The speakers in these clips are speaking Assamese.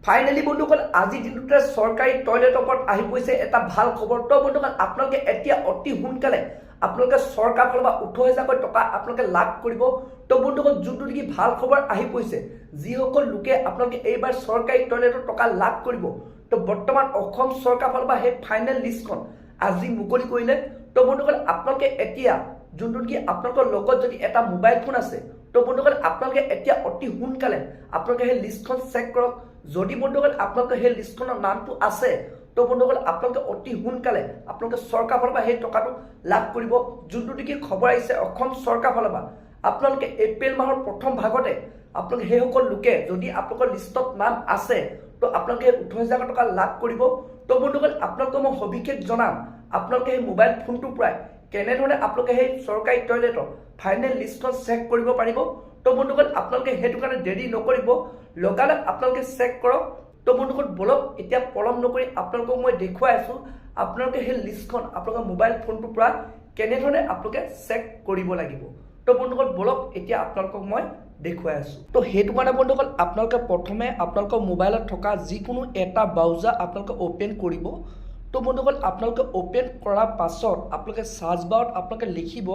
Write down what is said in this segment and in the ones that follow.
ফাইনেলি বন্ধুসকল আজি দিনটোতে চৰকাৰী টয়লেটৰ ওপৰত আহি গৈছে এটা ভাল খবৰ। তো বন্ধুসকল আপোনালোকে এতিয়া অতি সোনকালে আপোনালোকে চৰকাৰ ফালৰ পৰা 18,000 টকা আপোনালোকে লাভ কৰিব। তো বন্ধুসকল যোনটো নেকি ভাল খবৰ আহি গৈছে, যিসকল লোকে আপোনালোকে এইবাৰ চৰকাৰী টয়লেটৰ টকা লাভ কৰিব, তো বৰ্তমান অসম চৰকাৰ ফালৰ পৰা সেই ফাইনেল লিষ্টখন আজি মুকলি কৰিলে। তো বন্ধুসকল আপোনালোকে এতিয়া যোনটো নেকি আপোনালোকৰ লগত যদি এটা মোবাইল ফোন আছে, তো বন্ধুসকল আপোনালোকে এতিয়া অতি সোনকালে আপোনালোকে সেই লিষ্টখন চেক কৰক। যদি বন্ধুসকল আপোনালোকৰ সেই লিষ্টখনৰ নামটো আছে, তো বন্ধুসকল আপোনালোকে অতি সোনকালে আপোনালোকে চৰকাৰ ফালৰ পৰা সেই টকাটো লাভ কৰিব। যোনটো নেকি খবৰ আহিছে অসম চৰকাৰ ফালৰ পৰা, আপোনালোকে এপ্ৰিল মাহৰ প্ৰথম ভাগতে আপোনালোকে সেইসকল লোকে যদি আপোনালোকৰ লিষ্টত নাম আছে, তো আপোনালোকে 18,000 টকা লাভ কৰিব। তো বন্ধুসকল আপোনালোকক মই সবিশেষ জনাম আপোনালোকে সেই মোবাইল ফোনটোৰ পৰাই কেনেধৰণে আপোনালোকে সেই চৰকাৰী টয়লেটৰ ফাইনেল লিষ্টখন চেক কৰিব পাৰিব। তো বন্ধুসকল আপোনালোকে সেইটো কাৰণে দেৰি নকৰিব, লগালগ আপোনালোকে চেক কৰক। তো বন্ধুসকল বলক এতিয়া পলম নকৰি আপোনালোকক মই দেখুৱাই আছোঁ আপোনালোকে সেই লিষ্টখন আপোনালোকৰ মোবাইল ফোনটোৰ পৰা কেনেধৰণে আপোনালোকে চেক কৰিব লাগিব। তো বন্ধুসকল বলক এতিয়া আপোনালোকক মই দেখুৱাই আছোঁ। তো সেইটো কাৰণে বন্ধুসকল আপোনালোকে প্ৰথমে আপোনালোকৰ মোবাইলত থকা যিকোনো এটা ব্ৰাউজাৰ আপোনালোকে অ'পেন কৰিব। তো বন্ধুসকল আপোনালোকে অ'পেন কৰাৰ পাছত আপোনালোকে চাৰ্চ বাৰত আপোনালোকে লিখিব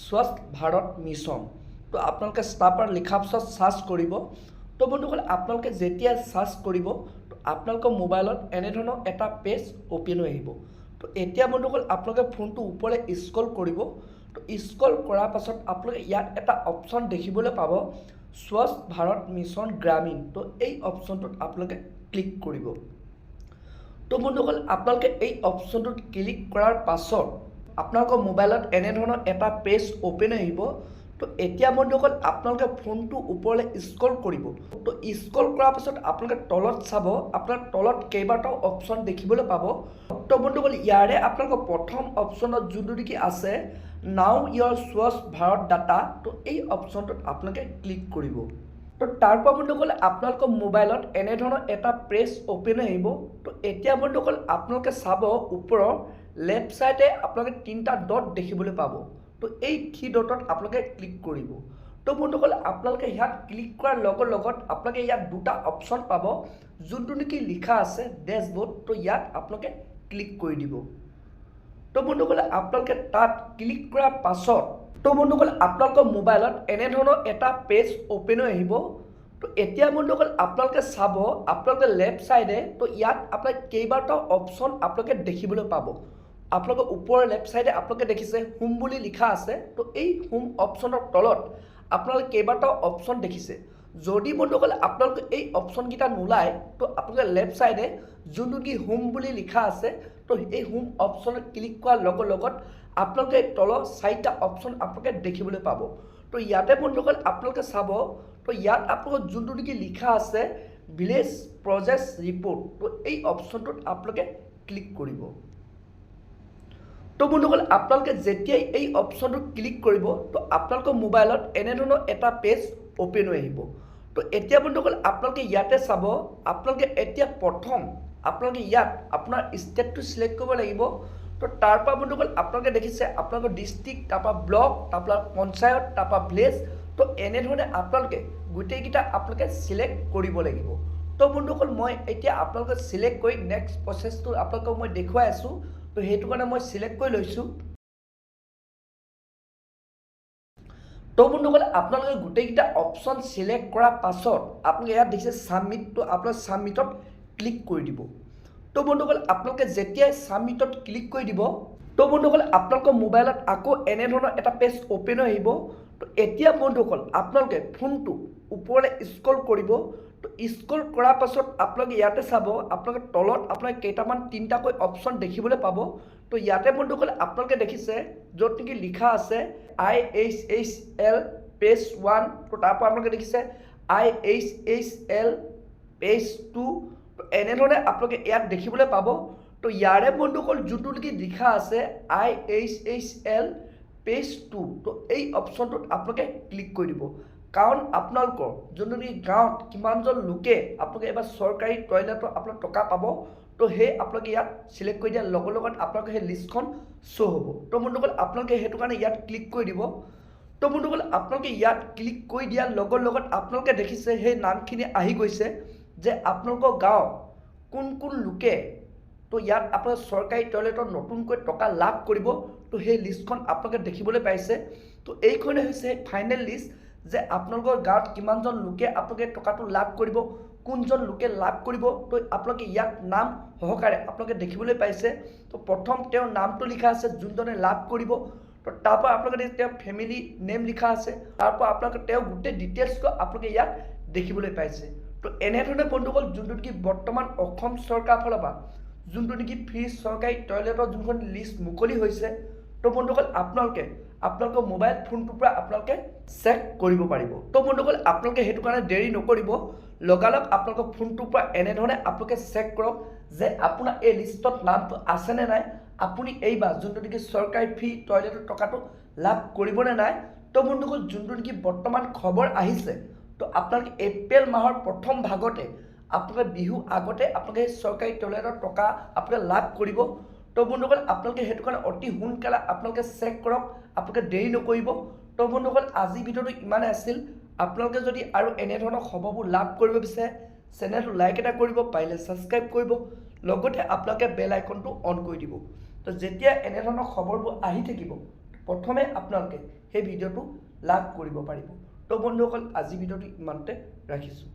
স্বচ্ছ ভাৰত মিছন। তো আপোনালোকে তাৰপৰা লিখাৰ পাছত চাৰ্চ কৰিব। তো বন্ধুসকল আপোনালোকে যেতিয়া চাৰ্চ কৰিব, তো আপোনালোকৰ মোবাইলত এনেধৰণৰ এটা পেজ অ'পেন হৈ আহিব। তো এতিয়া বন্ধুসকল আপোনালোকে ফোনটো ওপৰলৈ স্ক্ৰল কৰিব। তো স্ক্ৰল কৰাৰ পাছত আপোনালোকে ইয়াত এটা অপশ্যন দেখিবলৈ পাব স্বচ্ছ ভাৰত মিছন গ্ৰামীণ। তো এই অপশ্যনটোত আপোনালোকে ক্লিক কৰিব। তো বন্ধুসকল আপোনালোকে এই অপশ্যনটোত ক্লিক কৰাৰ পাছত আপোনালোকৰ মোবাইলত এনেধৰণৰ এটা পেজ অ'পেন আহিব। তো এতিয়া বন্ধুসকল আপোনালোকে ফোনটো ওপৰলৈ স্ক্ৰল কৰিব। তো স্ক্ৰল কৰাৰ পাছত আপোনালোকে তলত চাব, আপোনাৰ তলত কেইবাটাও অপশ্যন দেখিবলৈ পাব। তো বন্ধুসকল ইয়াৰে আপোনালোকৰ প্ৰথম অপশ্যনত যোনটো নেকি আছে নাও ইয়ৰ স্বচ্ছ ভাৰত ডাটা, তো এই অপশ্যনটোত আপোনালোকে ক্লিক কৰিব। তো তাৰপৰা বন্ধুসকল আপোনালোকৰ মোবাইলত এনেধৰণৰ এটা পেজ অ'পেন আহিব। তো এতিয়া বন্ধুসকল আপোনালোকে চাব ওপৰৰ লেফ্ট ছাইডে আপোনালোকে 3টা ডট দেখিবলৈ পাব। তো এই 3 ডটত আপোনালোকে ক্লিক কৰিব। তো বন্ধুসকল আপোনালোকে ইয়াত ক্লিক কৰাৰ লগত আপোনালোকে ইয়াত দুটা অপশ্যন পাব, যোনটো নেকি লিখা আছে ডেছবৰ্ড। তো ইয়াত আপোনালোকে ক্লিক কৰি দিব। তো বন্ধুসকল আপোনালোকে তাত ক্লিক কৰাৰ পাছত তো বন্ধুসকল আপোনালোকৰ মোবাইলত এনেধৰণৰ এটা পেজ অ'পেন হৈ আহিব। তো এতিয়া বন্ধুসকল আপোনালোকে চাব আপোনালোকে লেফ্ট ছাইডে, তো ইয়াত আপোনালোকে কেইবাটাও অপশ্যন আপোনালোকে দেখিবলৈ পাব। আপোনালোকে ওপৰৰ লেফ্ট ছাইডে আপোনালোকে দেখিছে হোম বুলি লিখা আছে। তো এই হোম অপশ্যনৰ তলত আপোনালোকে কেইবাটাও অপশ্যন দেখিছে। যদি বন্ধুসকল আপোনালোকে এই অপশ্যনকেইটা নোলায়, তো আপোনালোকে লেফ্ট ছাইডে যোনটো কি হোম বুলি লিখা আছে, তো এই হোম অপশ্যনত ক্লিক কৰাৰ লগত আপোনালোকে তলৰ 4টা অপশ্যন আপোনালোকে দেখিবলৈ পাব। তো ইয়াতে বন্ধুসকল আপোনালোকে চাব, তো ইয়াত আপোনালোকৰ যোনটো নেকি লিখা আছে ভিলেজ প্ৰজেক্ট ৰিপৰ্ট, তো এই অপশ্যনটোত আপোনালোকে ক্লিক কৰিব। তো বন্ধুসকল আপোনালোকে যেতিয়াই এই অপশ্যনটোত ক্লিক কৰিব, তো আপোনালোকৰ মোবাইলত এনেধৰণৰ এটা পেজ অ'পেন হৈ আহিব। তো এতিয়া বন্ধুসকল আপোনালোকে ইয়াতে চাব, আপোনালোকে এতিয়া প্ৰথম আপোনালোকে ইয়াত আপোনাৰ ষ্টেটটো চিলেক্ট কৰিব লাগিব। তো তাৰপৰা বন্ধুসকল আপোনালোকে দেখিছে আপোনালোকৰ ডিষ্ট্ৰিক্ট, তাৰপৰা ব্লক, তাৰপৰা পঞ্চায়ত, তাৰপৰা ভিলেজ। তো এনেধৰণে আপোনালোকে গোটেইকেইটা আপোনালোকে চিলেক্ট কৰিব লাগিব। তো বন্ধুসকল মই এতিয়া আপোনালোকে চিলেক্ট কৰি নেক্সট প্ৰচেছটো আপোনালোকক মই দেখুৱাই আছোঁ। তো সেইটো কাৰণে মই চিলেক্ট কৰি লৈছোঁ। তো বন্ধুসকল আপোনালোকে গোটেইকেইটা অপশ্যন চিলেক্ট কৰাৰ পাছত আপোনালোকে ইয়াত দেখিছে ছাবমিট। তো আপোনালোকে ছাবমিটত ক্লিক কৰি দিব। তো বন্ধুসকল আপোনালোকে যেতিয়াই ছাবমিটত ক্লিক কৰি দিব, তো বন্ধুসকল আপোনালোকৰ মোবাইলত আকৌ এনেধৰণৰ এটা পেজ অ'পেন হৈ আহিব। তো এতিয়া বন্ধুসকল আপোনালোকে ফোনটো ওপৰলৈ স্ক্ৰল কৰিব। তো স্ক্ৰল কৰাৰ পাছত আপোনালোকে ইয়াতে চাব আপোনালোকে তলত আপোনালোকে কেইটামান 3টাকৈ অপশ্যন দেখিবলৈ পাব। তো ইয়াতে বন্ধুসকল আপোনালোকে দেখিছে য'ত নেকি লিখা আছে IHHL পেজ 1। তো তাৰপৰা আপোনালোকে দেখিছে IHHL পেজ 2। তো এনেধৰণে আপোনালোকে ইয়াত দেখিবলৈ পাব। তো ইয়াৰে বন্ধুসকল যোনটো নেকি লিখা আছে IHHL পেজ 2, তো এই অপশ্যনটোত আপোনালোকে ক্লিক কৰি দিব। কাৰণ আপোনালোকৰ যোনটো নেকি গাঁৱত কিমানজন লোকে আপোনালোকে এবাৰ চৰকাৰী টয়লেটৰ আপোনালোকে টকা পাব, তো সেই আপোনালোকে ইয়াত চিলেক্ট কৰি দিয়াৰ লগত আপোনালোকে সেই লিষ্টখন শ্ব' হ'ব। তো বন্ধুসকল আপোনালোকে সেইটো কাৰণে ইয়াত ক্লিক কৰি দিব। তো বন্ধুসকল আপোনালোকে ইয়াত ক্লিক কৰি দিয়াৰ লগত আপোনালোকে দেখিছে সেই নামখিনি আহি গৈছে। যে আপোনালোকৰ গাঁও কোন কোন লোকে তো ইয়াত আপোনালোকে চৰকাৰী টয়লেটত নতুনকৈ টকা লাভ কৰিব। তো সেই লিষ্টখন আপোনালোকে দেখিবলৈ পাইছে। তো এইখনে হৈছে ফাইনেল লিষ্ট যে আপোনালোকৰ গাঁৱত কিমানজন লোকে আপোনালোকে টকাটো লাভ কৰিব, কোনজন লোকে লাভ কৰিব। তো আপোনালোকে ইয়াত নাম সহকাৰে আপোনালোকে দেখিবলৈ পাইছে। তো প্ৰথম তেওঁৰ নামটো লিখা আছে যোনজনে লাভ কৰিব। তো তাৰপৰা আপোনালোকে তেওঁ ফেমিলি নেম লিখা আছে, তাৰপৰা আপোনালোকে তেওঁ গোটেই ডিটেইলছটো আপোনালোকে ইয়াত দেখিবলৈ পাইছে। তো এনেধৰণে বন্ধুসকল যোনটো নেকি বৰ্তমান অসম চৰকাৰৰ ফালৰ পৰা যোনটো নেকি ফ্ৰী চৰকাৰী টয়লেটৰ যোনখন লিষ্ট মুকলি হৈছে, তো বন্ধুসকল আপোনালোকৰ মোবাইল ফোনটোৰ পৰা আপোনালোকে চেক কৰিব পাৰিব। তো বন্ধুসকল আপোনালোকে সেইটো কাৰণে দেৰি নকৰিব, লগালগ আপোনালোকৰ ফোনটোৰ পৰা এনেধৰণে আপোনালোকে চেক কৰক যে আপোনাৰ এই লিষ্টত নামটো আছেনে নাই, আপুনি এইবাৰ যোনটো নেকি চৰকাৰী ফ্ৰী টয়লেটৰ টকাটো লাভ কৰিবনে নাই। তো বন্ধুসকল যোনটো নেকি বৰ্তমান খবৰ আহিছে, তো আপোনালোকে এপ্ৰিল মাহৰ প্ৰথম ভাগতে আপোনালোকে বিহু আগতে আপোনালোকে চৰকাৰী টয়লেটৰ টকা আপোনালোকে লাভ কৰিব। তো বন্ধুসকল আপোনালোকে সেইটো কাৰণে অতি সোনকালে আপোনালোকে চেক কৰক, আপোনালোকে দেৰি নকৰিব। তো বন্ধুসকল আজি ভিডিঅ'টো ইমানেই আছিল। আপোনালোকে যদি আৰু এনেধৰণৰ খবৰবোৰ লাভ কৰিব বিচাৰে চেনেলটো লাইক এটা কৰিব, পাৰিলে ছাবস্ক্ৰাইব কৰিব, লগতে আপোনালোকে বেল আইকনটো অন কৰি দিব। তো যেতিয়া এনেধৰণৰ খবৰবোৰ আহি থাকিব প্ৰথমে আপোনালোকে সেই ভিডিঅ'টো লাভ কৰিব পাৰিব। তো বন্ধুসকল আজি ভিডিঅ'টো ইমানতে ৰাখিছোঁ।